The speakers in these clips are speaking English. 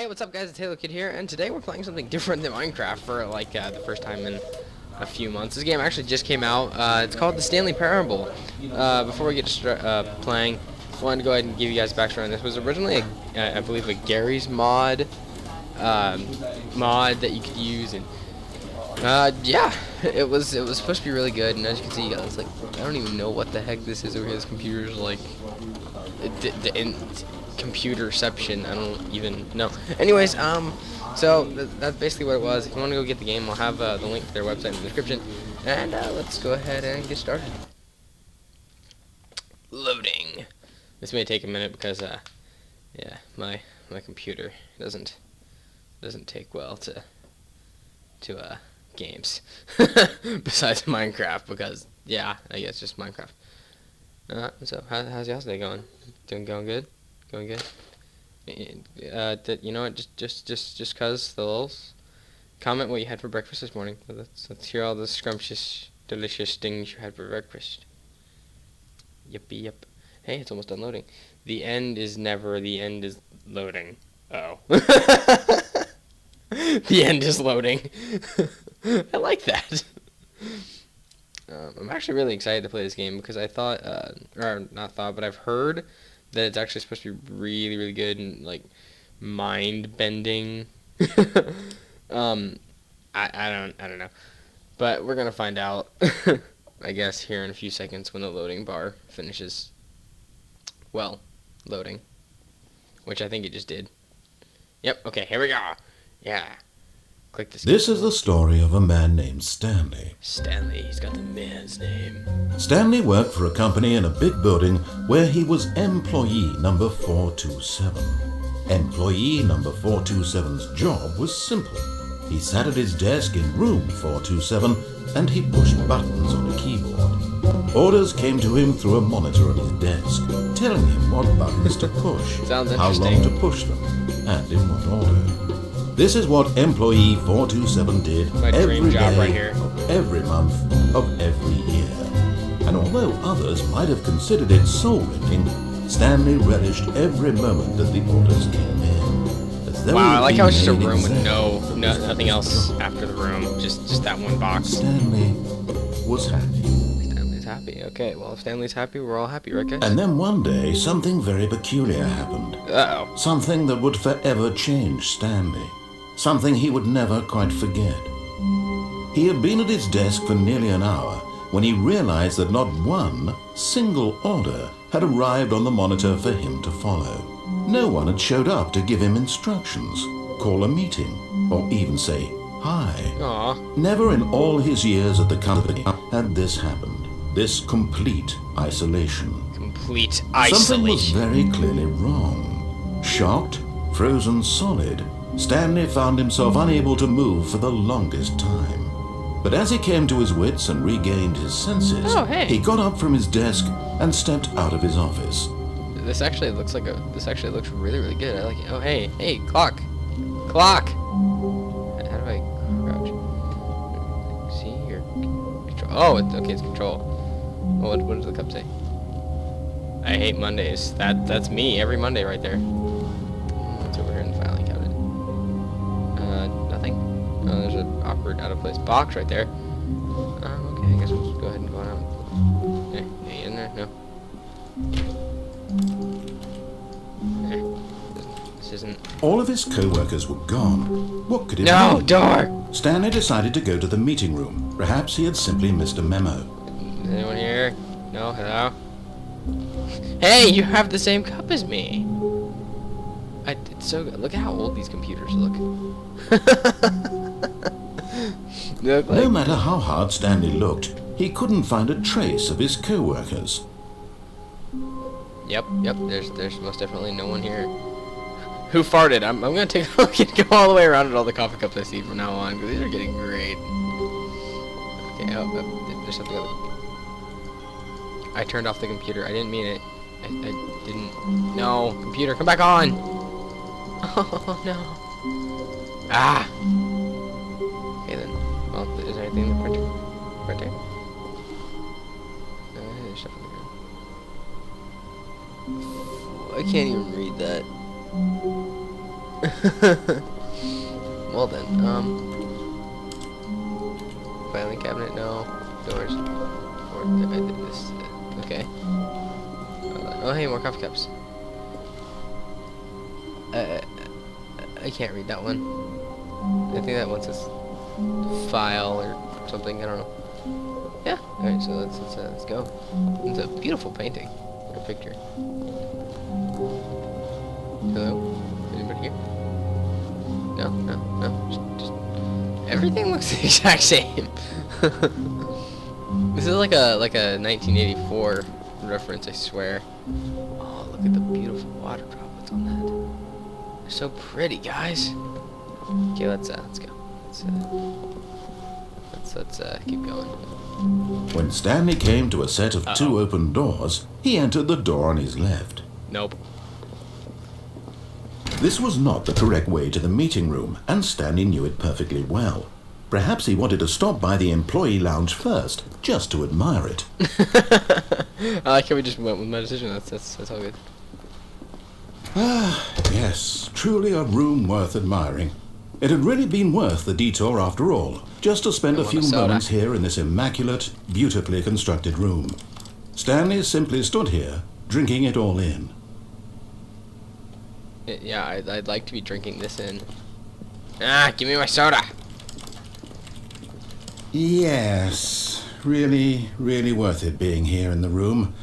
Hey, what's up guys, it's Halo Kid here, and today we're playing something different than Minecraft for like the first time in a few months. This game actually just came out. It's called the Stanley Parable. Before we get playing, I wanted to go ahead and give you guys a backstory on this. It was originally, I believe, a Gary's mod that you could use, and yeah, it was supposed to be really good. And as you can see, you guys, like, I don't even know what the heck this is over here. This computer's like computerception. I don't even know. Anyways, so that's basically what it was. If you want to go get the game, I'll have the link to their website in the description. And let's go ahead and get started. Loading. This may take a minute because yeah, my computer doesn't take well to games besides Minecraft, because yeah, I guess just Minecraft. So how's y'all's day going? Going good? Going good? You know what? Just cause the lulz. Comment what you had for breakfast this morning. Let's hear all the scrumptious, delicious things you had for breakfast. Yippee yip. Hey, it's almost done loading. The end is never. The end is loading. Oh. The end is loading. I like that. I'm actually really excited to play this game because I thought, or not thought, but I've heard that it's actually supposed to be really, really good and like mind-bending. I don't know, but we're gonna find out. I guess here in a few seconds when the loading bar finishes. Well, loading, which I think it just did. Yep. Okay. Here we go. Yeah. Click this. This is the story of a man named Stanley. Stanley, he's got the man's name. Stanley worked for a company in a big building where he was employee number 427. Employee number 427's job was simple. He sat at his desk in room 427 and he pushed buttons on a keyboard. Orders came to him through a monitor on his desk, telling him what buttons to push, how long to push them, and in what order. This is what employee 427 did every day, right of every month, of every year. And although others might have considered it soul-rending, Stanley relished every moment that the orders came in. As though wow, I like how it's just a room with nothing else after the room, just that one box. Stanley was happy. Stanley's happy. Okay, well, if Stanley's happy, we're all happy, right, guys? And then one day, something very peculiar happened. Uh-oh. Something that would forever change Stanley. Something he would never quite forget. He had been at his desk for nearly an hour when he realized that not one single order had arrived on the monitor for him to follow. No one had showed up to give him instructions, call a meeting, or even say hi. Aww. Never in all his years at the company had this happened. This complete isolation. Complete isolation. Something was very clearly wrong. Shocked, frozen solid, Stanley found himself unable to move for the longest time. But as he came to his wits and regained his senses, he got up from his desk and stepped out of his office. This actually looks really, really good. I like it. Oh, hey, clock. How do I crouch? See here. Control. Oh, okay, it's control. Oh, what does the cup say? I hate Mondays. That's me every Monday right there. What's over here in the filing cabinet? Nothing. Oh, there's an awkward, out of place box right there. Okay, I guess we'll just go ahead and go on out. Hey, in there? No. This isn't. All of his co-workers were gone. What could it be? No, door! Stanley decided to go to the meeting room. Perhaps he had simply missed a memo. Is anyone here? No? Hello? Hey, you have the same cup as me! It's so good. Look at how old these computers look. No matter how hard Stanley looked, he couldn't find a trace of his co-workers. Yep, there's most definitely no one here. Who farted? I'm gonna take a look and go all the way around at all the coffee cups I see from now on, because these are getting great. Okay, there's something else. I turned off the computer. I didn't mean it. I didn't. No, computer, come back on! Oh no. Ah! Okay then. Well, is there anything in the printer? Printer? There's stuff in the room. I can't even read that. Well then, filing cabinet, no. Doors. Or, this, okay. Oh, hey, more coffee cups. I can't read that one. I think that one says file or something, I don't know. Yeah, alright, so let's go. It's a beautiful painting. Or picture. Hello? Anybody here? No. Just everything looks the exact same. This is like a 1984 reference, I swear. Oh, look at the beautiful water droplets on that. They're so pretty, guys. Okay, let's go. Let's keep going. When Stanley came to a set of two open doors, he entered the door on his left. Nope. This was not the correct way to the meeting room, and Stanley knew it perfectly well. Perhaps he wanted to stop by the employee lounge first, just to admire it. I like how we just went with my decision. That's all good. Ah, yes, truly a room worth admiring. It had really been worth the detour after all, just to spend a few moments here in this immaculate, beautifully constructed room. Stanley simply stood here, drinking it all in. Yeah, I'd like to be drinking this in. Ah, give me my soda! Yes, really, really worth it being here in the room.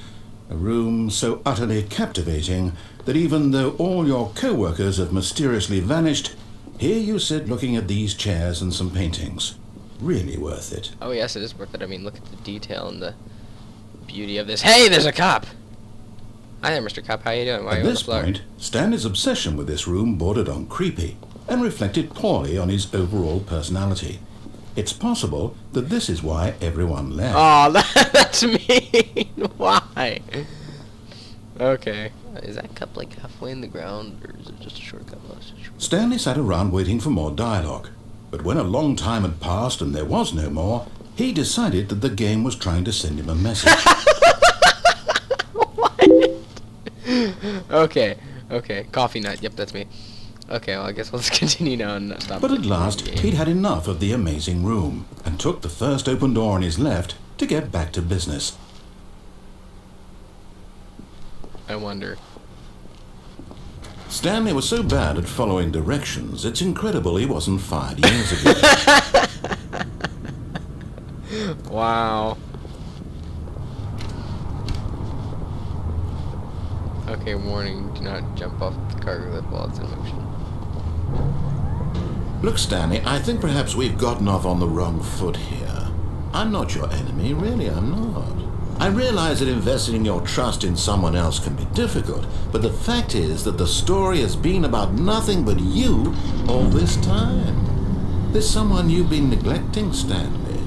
A room so utterly captivating that even though all your co-workers have mysteriously vanished, here you sit looking at these chairs and some paintings. Really worth it. Oh yes, it is worth it. I mean, look at the detail and the beauty of this. Hey, there's a cop! Hi there, Mr. Cop. How you doing? Why are you on the floor? At this point, Stanley's obsession with this room bordered on creepy and reflected poorly on his overall personality. It's possible that this is why everyone left. Oh, that's mean. Why? Okay. Is that cup like halfway in the ground, or is it just a short cup? Stanley sat around waiting for more dialogue. But when a long time had passed and there was no more, he decided that the game was trying to send him a message. Okay. Coffee nut. Yep, that's me. Okay, well, I guess let's continue now and stop. But at last, he'd had enough of the amazing room and took the first open door on his left to get back to business. I wonder. Stanley was so bad at following directions, it's incredible he wasn't fired years ago. Wow. Okay, warning, do not jump off the cargo lift while it's in motion. Look, Stanley, I think perhaps we've gotten off on the wrong foot here. I'm not your enemy, really, I'm not. I realize that investing your trust in someone else can be difficult, but the fact is that the story has been about nothing but you all this time. There's someone you've been neglecting, Stanley.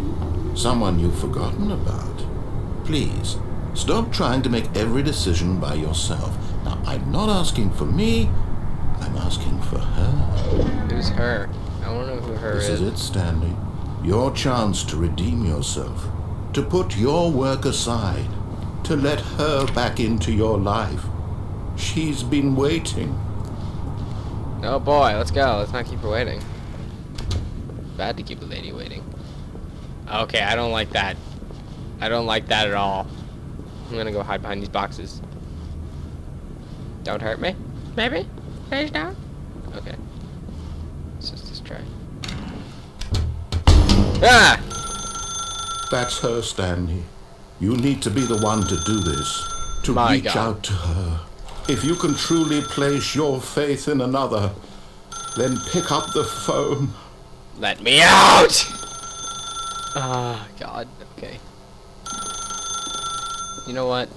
Someone you've forgotten about. Please, stop trying to make every decision by yourself. Now, I'm not asking for me, I'm asking for her. Who's her? I want to know who her is. This is it, Stanley. Your chance to redeem yourself. To put your work aside. To let her back into your life. She's been waiting. Oh boy, let's go. Let's not keep her waiting. Bad to keep a lady waiting. Okay, I don't like that. I don't like that at all. I'm gonna go hide behind these boxes. Don't hurt me. Maybe? Please don't? Okay. Let's just try. Ah! That's her, Stanley. You need to be the one to do this. To reach out to her. If you can truly place your faith in another, then pick up the phone. Let me out! Ah, God. Okay. You know what?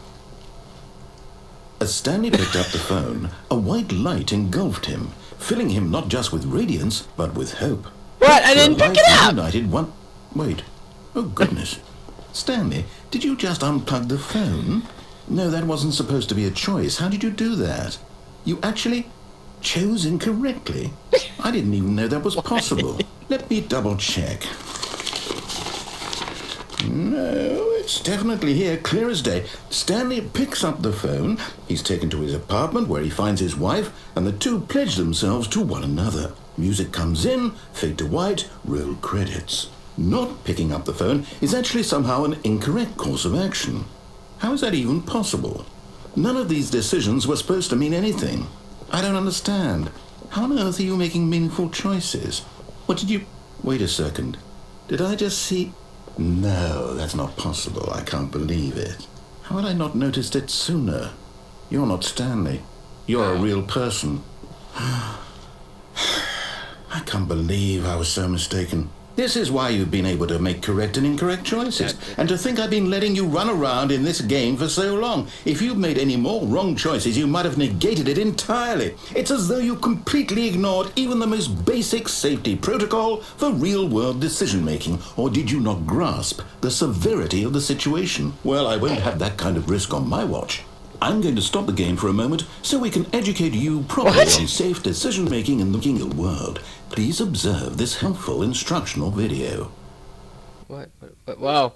As Stanley picked up the phone, a white light engulfed him, filling him not just with radiance, but with hope. What? I didn't pick it up! United one... Wait. Oh, goodness. Stanley, did you just unplug the phone? No, that wasn't supposed to be a choice. How did you do that? You actually chose incorrectly. I didn't even know that was possible. Let me double check. No, it's It's definitely here, clear as day. Stanley picks up the phone. He's taken to his apartment where he finds his wife, and the two pledge themselves to one another. Music comes in, fade to white, roll credits. Not picking up the phone is actually somehow an incorrect course of action. How is that even possible? None of these decisions were supposed to mean anything. I don't understand. How on earth are you making meaningful choices? What did you... Wait a second. Did I just see... No, that's not possible. I can't believe it. How had I not noticed it sooner? You're not Stanley. You're a real person. I can't believe I was so mistaken. This is why you've been able to make correct and incorrect choices. And to think I've been letting you run around in this game for so long. If you'd made any more wrong choices, you might have negated it entirely. It's as though you completely ignored even the most basic safety protocol for real-world decision-making. Or did you not grasp the severity of the situation? Well, I won't have that kind of risk on my watch. I'm going to stop the game for a moment so we can educate you properly on safe decision-making in the real world. Please observe this helpful instructional video. What? Wow.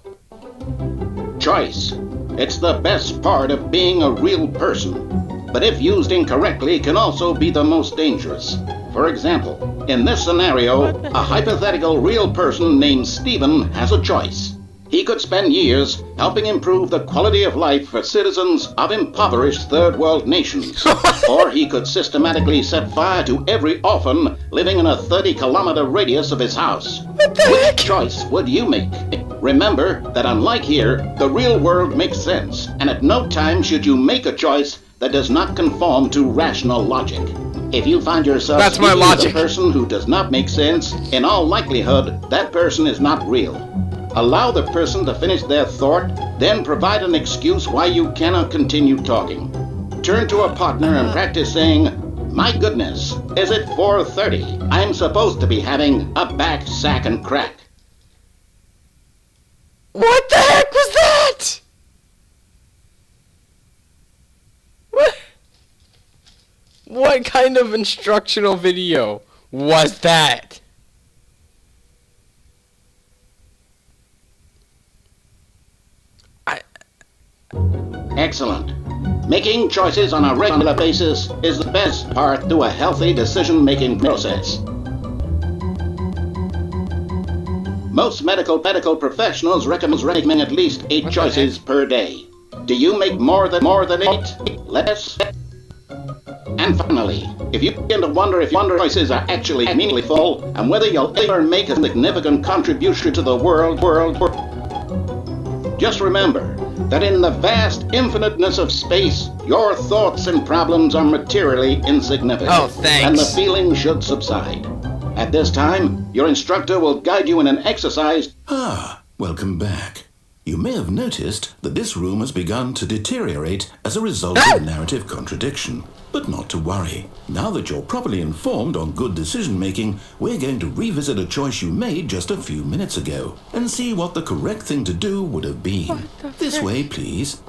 Choice. It's the best part of being a real person. But if used incorrectly, can also be the most dangerous. For example, in this scenario, a hypothetical real person named Stephen has a choice. He could spend years helping improve the quality of life for citizens of impoverished third world nations. Or he could systematically set fire to every orphan living in a 30-kilometer radius of his house. Which choice would you make? Remember that unlike here, the real world makes sense, and at no time should you make a choice that does not conform to rational logic. If you find yourself speaking with a person who does not make sense, in all likelihood, that person is not real. Allow the person to finish their thought, then provide an excuse why you cannot continue talking. Turn to a partner and practice saying, "My goodness, is it 4:30? I'm supposed to be having a back, sack, and crack." What the heck was that? What kind of instructional video was that? Excellent. Making choices on a regular basis is the best part to a healthy decision-making process. Most medical professionals recommend at least 8 choices per day. Do you make more than 8? Less? And finally, if you begin to wonder if your choices are actually meaningful and whether you'll ever make a significant contribution to the world, just remember that in the vast infiniteness of space, your thoughts and problems are materially insignificant. Oh, thanks. And the feeling should subside. At this time, your instructor will guide you in an exercise. Welcome back. You may have noticed that this room has begun to deteriorate as a result of narrative contradiction. But not to worry. Now that you're properly informed on good decision-making, we're going to revisit a choice you made just a few minutes ago and see what the correct thing to do would have been. This way, please.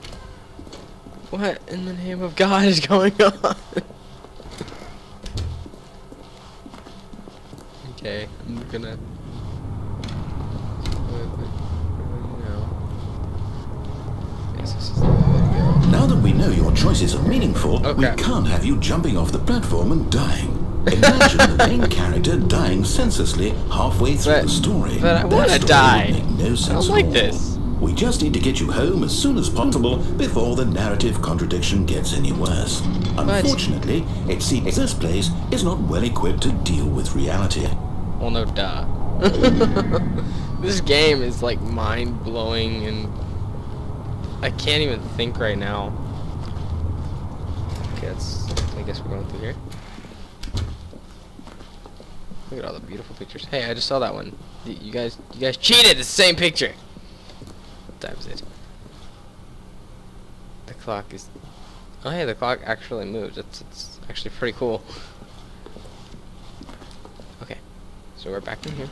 What in the name of God is going on? Okay, I'm gonna... Yes, this is the way to go. Now that we know your choices are meaningful, we can't have you jumping off the platform and dying. Imagine the main character dying senselessly halfway through the story. But I want to die. Make no sense I don't like this. We just need to get you home as soon as possible before the narrative contradiction gets any worse. Unfortunately, it seems this place is not well equipped to deal with reality. Well, no, duh. This game is like mind-blowing and I can't even think right now. Okay, I guess we're going through here. Look at all the beautiful pictures. Hey, I just saw that one. You guys cheated! It's the same picture! What time is it? The clock is... Oh hey, the clock actually moves. It's actually pretty cool. Okay, so we're back in here.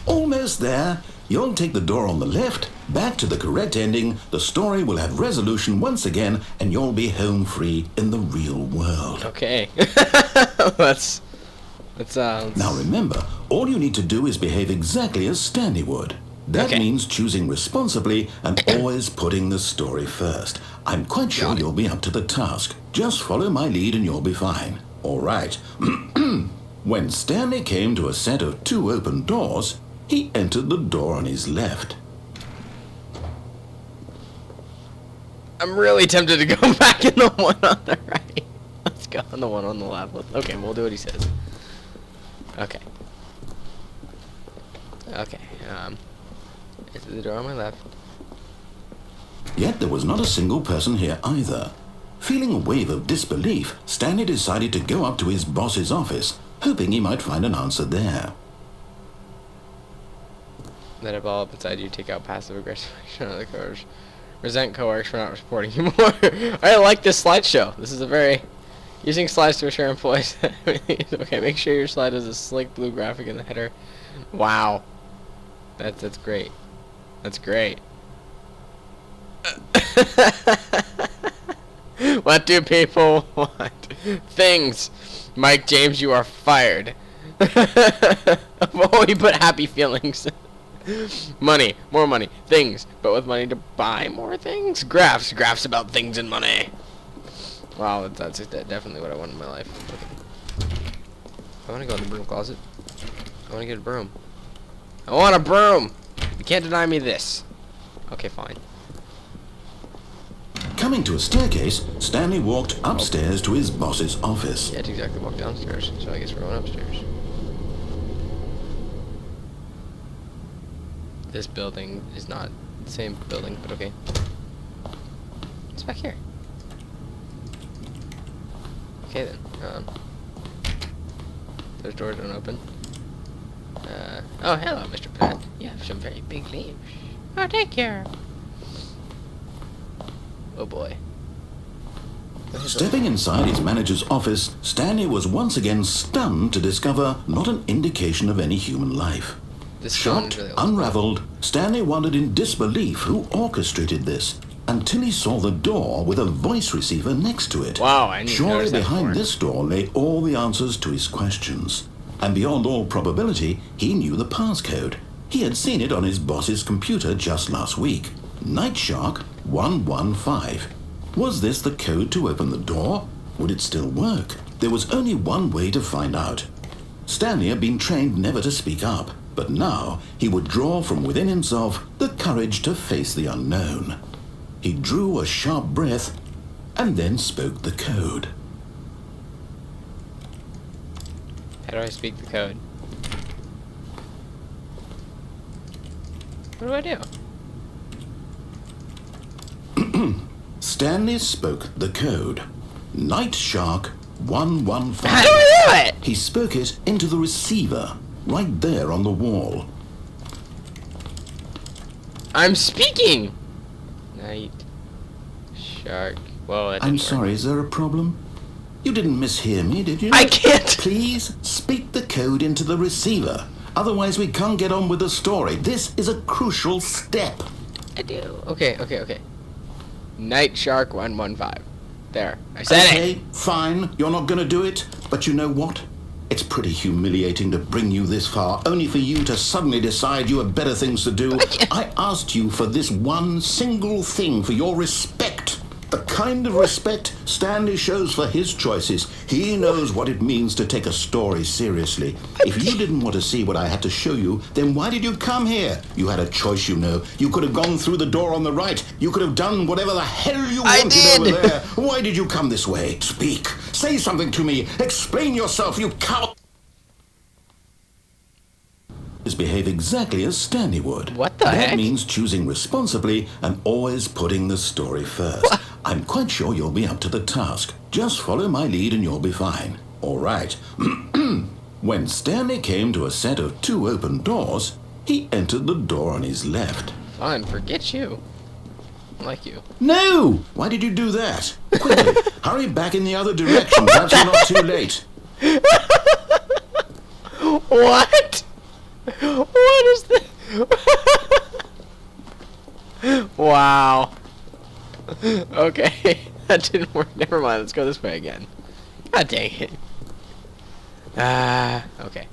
Almost there. You'll take the door on the left, back to the correct ending, the story will have resolution once again, and you'll be home free in the real world. Okay. That sounds... Now remember, all you need to do is behave exactly as Stanley would. That Okay. means choosing responsibly and always putting the story first. I'm quite sure Got it. you'll be up to the task. Just follow my lead and you'll be fine. All right. When Stanley came to a set of 2 open doors, he entered the door on his left. I'm really tempted to go back in the one on the right. Let's go on the one on the left. Okay, we'll do what he says. Okay. Okay. It's the door on my left. Yet there was not a single person here either. Feeling a wave of disbelief, Stanley decided to go up to his boss's office, hoping he might find an answer there. Let it ball up inside you. Take out passive aggression on the coercion. Resent coercion for not reporting you more. I like this slideshow. This is a very using slides to assure employees. Okay, make sure your slide has a slick blue graphic in the header. Wow, that's great. That's great. What do people want? Things. Mike James, you are fired. Oh, you put happy feelings. Money, more money, things, but with money to buy more things. Graphs about things and money. Wow, that's definitely what I want in my life. Okay. I want to go in the broom closet. I want to get a broom. I want a broom. You can't deny me this. Okay, fine. Coming to a staircase, Stanley walked upstairs to his boss's office. Yeah, to exactly walk downstairs, so I guess we're going upstairs. This building is not the same building, but okay. It's back here. Okay then. Those doors don't open. Oh, hello, Mr. Plant. You have some very big leaves. Oh, thank you. Oh boy. Stepping inside his manager's office, Stanley was once again stunned to discover not an indication of any human life. This phone Shocked, is really old. unraveled, Stanley wondered in disbelief who orchestrated this, until he saw the door with a voice receiver next to it. Wow, I didn't Surely notice that behind before. this door lay all the answers to his questions. And beyond all probability, he knew the passcode. He had seen it on his boss's computer just last week. Night Shark 115. Was this the code to open the door? Would it still work? There was only one way to find out. Stanley had been trained never to speak up, but now he would draw from within himself the courage to face the unknown. He drew a sharp breath and then spoke the code. How do I speak the code? What do I do? Stanley spoke the code. Night Shark 115. How do I do it? He spoke it into the receiver, right there on the wall. I'm speaking! Night Shark. Whoa, that didn't I'm work. sorry, is there a problem? You didn't mishear me, did you? I can't! Please speak the code into the receiver. Otherwise we can't get on with the story. This is a crucial step. I do. Okay. Night Shark 115. There. I said Okay, it! fine, you're not gonna do it. But you know what? It's pretty humiliating to bring you this far, only for you to suddenly decide you have better things to do. I asked you for this one single thing, for your respect. The kind of respect Stanley shows for his choices. He knows what it means to take a story seriously. If you didn't want to see what I had to show you, then why did you come here? You had a choice, you know. You could have gone through the door on the right. You could have done whatever the hell you I wanted did. over there. Why did you come this way? Speak. Say something to me. Explain yourself, you cow. Behave exactly as Stanley would. What the That heck? means choosing responsibly and always putting the story first. What? I'm quite sure you'll be up to the task. Just follow my lead and you'll be fine. All right. When Stanley came to a set of 2 open doors, he entered the door on his left. Fine, forget you. I like you. No! Why did you do that? Quickly, hurry back in the other direction. Perhaps you're not too late. What? What is this? Wow. Okay, that didn't work. Never mind. Let's go this way again. God dang it. Okay.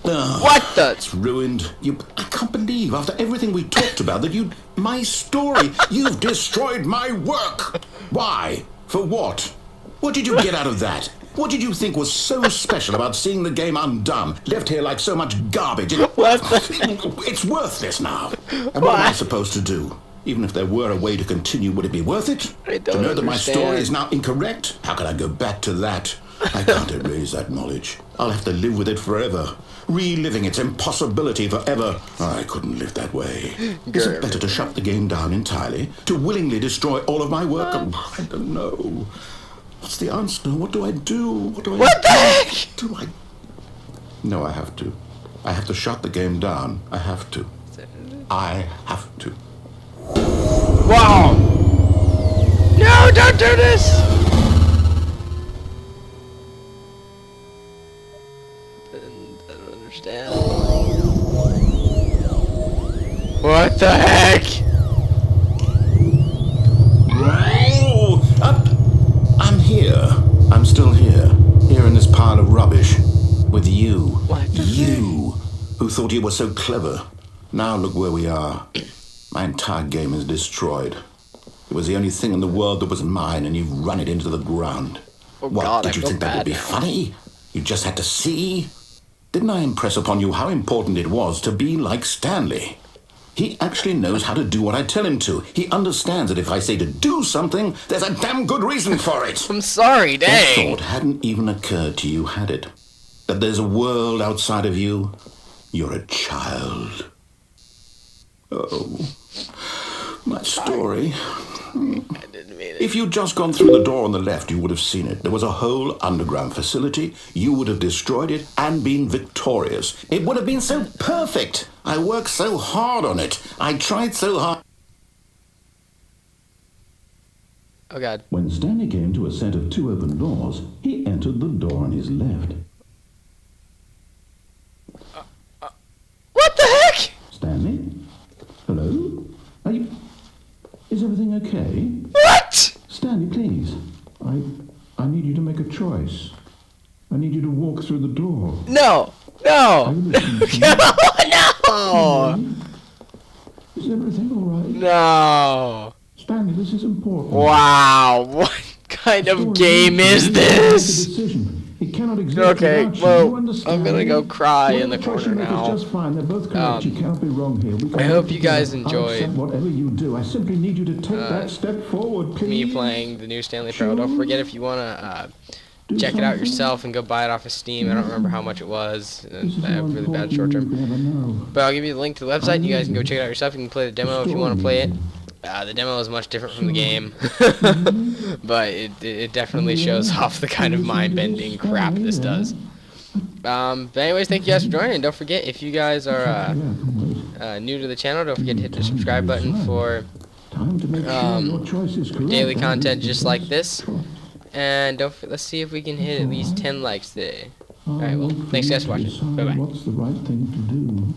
What the? It's ruined. I can't believe, after everything we talked about, that my story, you've destroyed my work. Why? For what? What did you get out of that? What did you think was so special about seeing the game undone, left here like so much garbage? It's worthless now. And what am I supposed to do? Even if there were a way to continue, would it be worth it? To know that my story is now incorrect? How can I go back to that? I can't erase that knowledge. I'll have to live with it forever, reliving its impossibility forever. I couldn't live that way. Is it better to shut the game down entirely? To willingly destroy all of my work? I don't know. What's the answer? What do I do? What the heck? No, I have to. I have to shut the game down. I have to. I have to. Wow! No, don't do this! I don't understand. What the heck? I'm here. I'm still here. Here in this pile of rubbish. With you. What the You, who thought you were so clever. Now look where we are. My entire game is destroyed. It was the only thing in the world that was mine, and you've run it into the ground. Oh, What, God, did I you feel think that would bad be now. funny? You just had to see? Didn't I impress upon you how important it was to be like Stanley? He actually knows how to do what I tell him to. He understands that if I say to do something, there's a damn good reason for it. I'm sorry, That dang. thought hadn't even occurred to you, had it? That there's a world outside of you? You're a child. Oh, my story. I didn't mean it. If you'd just gone through the door on the left, you would have seen it. There was a whole underground facility. You would have destroyed it and been victorious. It would have been so perfect. I worked so hard on it. I tried so hard. Oh, God. When Stanley came to a set of 2 open doors, he entered the door on his left. What the heck? Stanley? Hello? Is everything okay? What? Stanley, please. I need you to make a choice. I need you to walk through the door. No. No. No. Is everything all right? No. Stanley, this is important. Wow. What kind of game is this? It cannot exist Okay, without you. well, You understand I'm gonna me? go cry in the Whatever choice corner you make now. is just fine. They're both correct. You cannot be wrong here. We can I hope work you guys together. I'll enjoyed, accept whatever you do. I simply need you to take that step forward, please. me playing the new Stanley Parable. Don't forget, if you wanna check it out yourself and go buy it off of Steam. I don't remember how much it was. I have really bad short term. But I'll give you the link to the website. You guys can go check it out yourself. You can play the demo if you want to play it. The demo is much different from the game, but it definitely shows off the kind of mind-bending crap this does. But anyways, thank you guys for joining. Don't forget, if you guys are new to the channel, don't forget to hit the subscribe button for daily content just like this. And let's see if we can hit at least 10 likes today. Alright, well, thanks guys for watching. Bye-bye. What's the right thing to do?